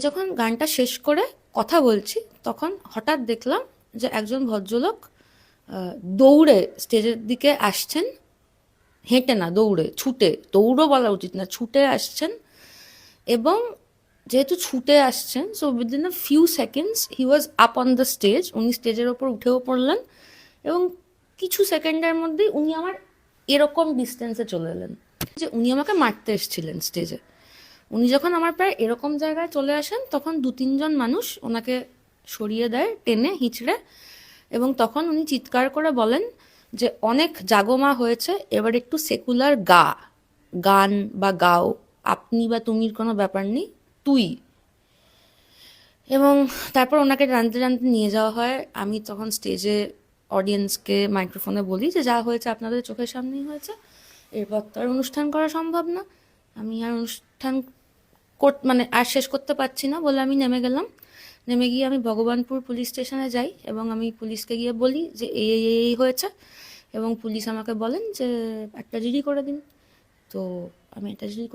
যখন গানটা শেষ করে কথা বলছি তখন হঠাৎ দেখলাম যে একজন ভদ্রলোক দৌড়ে স্টেজের দিকে আসছেন, হেঁটে না, দৌড়ে, ছুটে, দৌড়ও বলা উচিত না, ছুটে আসছেন। এবং যেহেতু ছুটে আসছেন, so within a few seconds he was up on the stage, উনি স্টেজের ওপর উঠেও পড়লেন এবং কিছু সেকেন্ডের মধ্যেই উনি আমার এরকম ডিস্টেন্সে চলে এলেন যে উনি আমাকে মারতে এসেছিলেন স্টেজে। উনি যখন আমার প্রায় এরকম জায়গায় চলে আসেন তখন দু তিনজন মানুষ ওনাকে সরিয়ে দেয় টেনে হিঁচড়ে, এবং তখন উনি চিৎকার করে বলেন যে অনেক জাগমা হয়েছে, এবার একটু সেকুলার গান বা গাও, আপনি বা তুমির কোনো ব্যাপার নেই, তুই। এবং তারপর ওনাকে টানতে টানতে নিয়ে যাওয়া হয়। আমি তখন স্টেজে অডিয়েন্সকে মাইক্রোফোনে বলি যে যা হয়েছে আপনাদের চোখের সামনেই হয়েছে, এরপর তো আর অনুষ্ঠান করা সম্ভব না। আমি আর অনুষ্ঠান মানে আর শেষ করতে পারছি না বলে আমি নেমে গেলাম। নেমে গিয়ে আমি ভগবানপুর পুলিশ স্টেশনে যাই এবং আমি পুলিশকে গিয়ে বলি যে এই হয়েছে, এবং পুলিশ আমাকে বলেন যে একটা জিডি করে দিন। তো আমি একটা জিডি